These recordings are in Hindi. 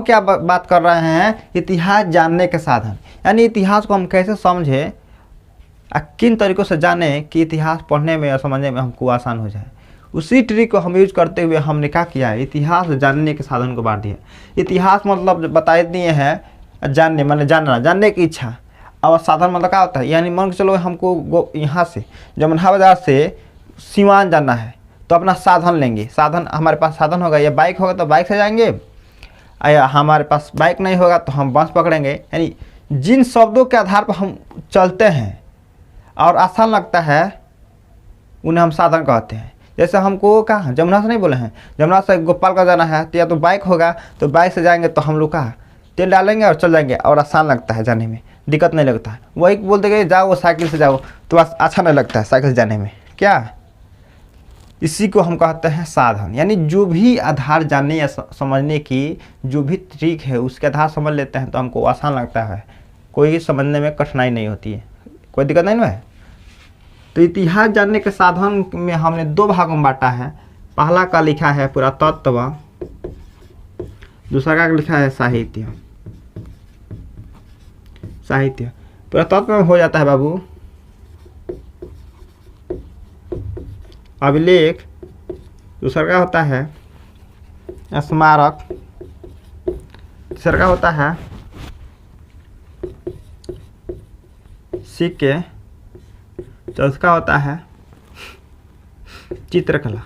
क्या बात कर रहे हैं, इतिहास जानने के साधन। यानी इतिहास को हम कैसे समझे, किन तरीक़ों से जाने कि इतिहास पढ़ने में या समझने में हमको आसान हो जाए। उसी ट्रिक को हम यूज करते हुए हमने क्या किया है, इतिहास जानने के साधन को बांट दिया। इतिहास मतलब बता दिए हैं जानने, माने जानना, जानने की इच्छा। और साधन मतलब क्या होता है, यानी मान के चलो हमको यहाँ से जमुना बाजार से सिवान जाना है तो अपना साधन लेंगे। साधन हमारे पास साधन होगा, या बाइक होगा तो बाइक से जाएंगे, या हमारे पास बाइक नहीं होगा तो हम बस पकड़ेंगे। यानी जिन शब्दों के आधार पर हम चलते हैं और आसान लगता है उन्हें हम साधन कहते हैं। जैसे हमको कहाँ जमुना से नहीं बोले हैं, जमुना से गोपाल का जाना है तो या तो बाइक होगा तो बाइक से जाएंगे तो हम लोग कहाँ तेल डालेंगे और चल जाएंगे, और आसान लगता है जाने में, दिक्कत नहीं लगता है। वही बोलते गए जाओ साइकिल से जाओ तो अच्छा नहीं लगता है साइकिल से जाने में, क्या इसी को हम कहते हैं साधन। यानी जो भी आधार जानने या समझने की जो भी ट्रिक है उसके आधार समझ लेते हैं तो हमको आसान लगता है, कोई समझने में कठिनाई नहीं होती है, कोई दिक्कत नहीं ना है। तो इतिहास जानने के साधन में हमने दो भागों में बांटा है। पहला का लिखा है पुरातत्व, दूसरा का लिखा है साहित्य। साहित्य पुरातत्व में हो जाता है बाबू अभिलेख, दूसरा का होता है स्मारक, तीसरा का होता है सिक्के, चौथा का होता है चित्रकला।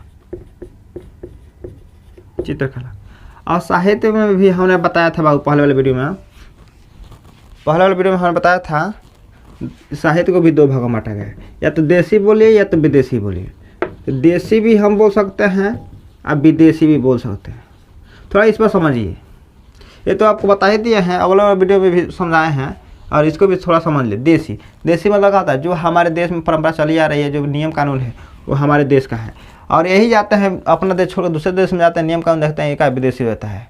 चित्रकला और साहित्य में भी हमने बताया था बाबू पहले वाले वीडियो में हमने बताया था साहित्य को भी दो भागों में बांटा गया है, या तो देसी बोलिए या तो विदेशी बोलिए। तो देसी भी हम बोल सकते हैं और विदेशी भी बोल सकते हैं। थोड़ा इस पर समझिए, ये तो आपको बता ही दिए हैं, अगला वीडियो में भी समझाए हैं, और इसको भी थोड़ा समझ ले। देसी मतलब क्या होता है, जो हमारे देश में परंपरा चली आ रही है, जो नियम कानून है वो हमारे देश का है, और यही जाते हैं अपना देश छोड़कर दूसरे देश में जाते हैं, नियम कानून देखते हैं, ये का विदेशी रहता है।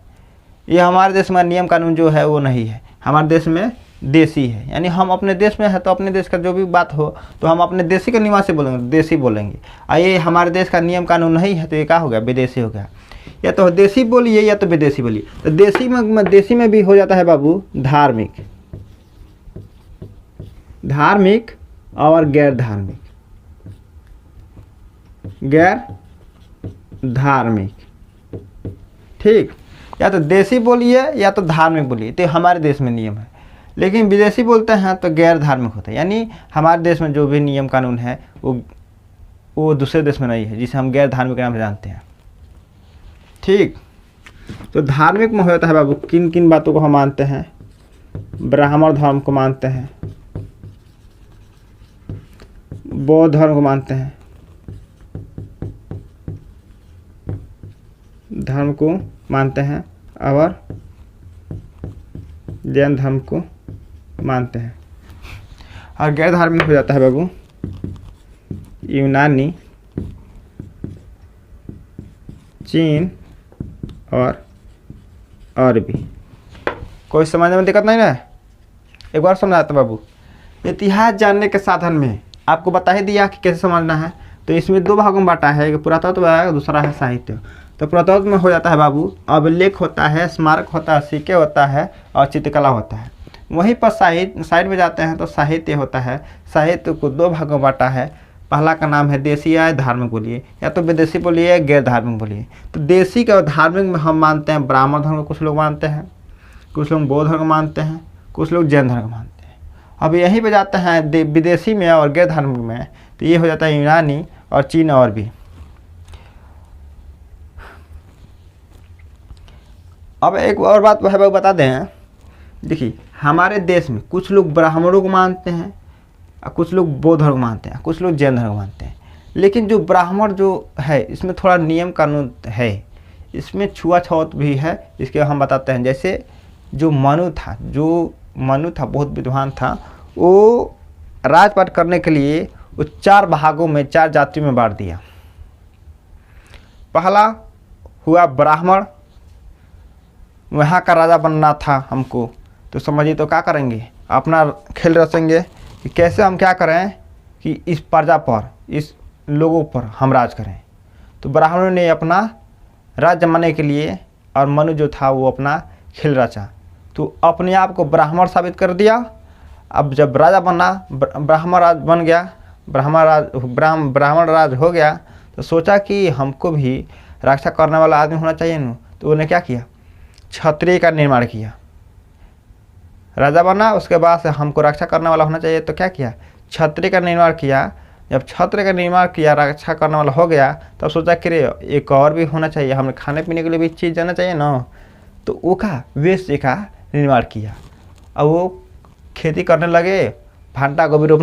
ये हमारे देश में नियम कानून जो है वो नहीं है, हमारे देश में देसी है। यानी हम अपने देश में है तो अपने देश का जो भी बात हो तो हम अपने देशी के निवासी बोलेंगे, देसी बोलेंगे। और ये हमारे देश का नियम कानून नहीं है तो ये क्या हो गया, विदेशी हो गया। या तो देसी बोलिए या तो विदेशी बोलिए। तो देसी में भी हो जाता है बाबू धार्मिक, धार्मिक और गैर धार्मिक। गैर धार्मिक, ठीक। या तो देसी बोलिए या तो धार्मिक बोलिए, तो हमारे देश में नियम है। लेकिन विदेशी बोलते हैं तो गैर धार्मिक होता है, यानी हमारे देश में जो भी नियम कानून है वो दूसरे देश में नहीं है, जिसे हम गैर धार्मिक नाम से जानते हैं, ठीक। तो धार्मिक में हो जाता है बाबू किन किन बातों को हम मानते हैं। ब्राह्मण धर्म को मानते हैं, बौद्ध धर्म को मानते हैं, धर्म को मानते हैं, और जैन धर्म को मानते हैं। और गैर धार्मिक हो जाता है बाबू यूनानी, चीन और अरबी। कोई समझने में दिक्कत नहीं ना, एक बार समझाता बाबू। इतिहास जानने के साधन में आपको बता ही दिया कि कैसे समझना है। तो इसमें दो भागों में बांटा है, एक पुरातत्व है, दूसरा है साहित्य। तो पुरातत्व में हो जाता है बाबू अभिलेख होता है, स्मारक होता है, सिक्के होता है और चित्रकला होता है। वहीं पर साइड में जाते हैं तो साहित्य होता है। साहित्य को दो भागों में बांटा है। पहला का नाम है देसी या धार्मिक बोलिए, या तो विदेशी बोलिए या गैर धार्मिक बोलिए। तो देसी का धार्मिक में हम मानते हैं ब्राह्मण धर्म को कुछ लोग मानते हैं, कुछ लोग बौद्ध धर्म को मानते हैं, कुछ लोग जैन धर्म को मानते हैं। अब यहीं पे जाते हैं विदेशी में और गैर धार्मिक में, तो ये हो जाता है यूनानी और चीन और भी। अब एक और बात है बता दें, देखिए हमारे देश में कुछ लोग ब्राह्मणों को मानते हैं, कुछ लोग बौद्ध धर्म को मानते हैं, कुछ लोग जैन धर्म को मानते हैं। लेकिन जो ब्राह्मण जो है इसमें थोड़ा नियम कानून है, इसमें छुआछूत भी है, इसके हम बताते हैं। जैसे जो मनु था बहुत विद्वान था, वो राजपाट करने के लिए वो 4 भागों में 4 जातियों में बांट दिया। पहला हुआ ब्राह्मण, वहाँ का राजा बनना था हमको, तो समझिए तो क्या करेंगे, अपना खेल रचेंगे कि कैसे हम क्या करें कि इस प्रजा पर, इस लोगों पर हम राज करें। तो ब्राह्मणों ने अपना राज जमाने के लिए, और मनु जो था वो अपना खेल रचा, तो अपने आप को ब्राह्मण साबित कर दिया। अब जब राजा बना, ब्राह्मण राज बन गया, ब्राह्मण राज हो गया, तो सोचा कि हमको भी रक्षा करने वाला आदमी होना चाहिए न। तो उन्होंने क्या किया, क्षत्रिय का निर्माण किया। राजा बना, उसके बाद से हमको रक्षा करने वाला होना चाहिए, तो क्या किया, क्षत्रिय का निर्माण किया। जब क्षत्रिय का निर्माण किया, रक्षा करने वाला हो गया, तब सोचा कि एक और भी होना चाहिए, हमें खाने पीने के लिए भी चीज़ जाना चाहिए ना। तो वो का वेश्य का निर्माण किया। अब वो खेती करने लगे, भांटा गोभी रोपने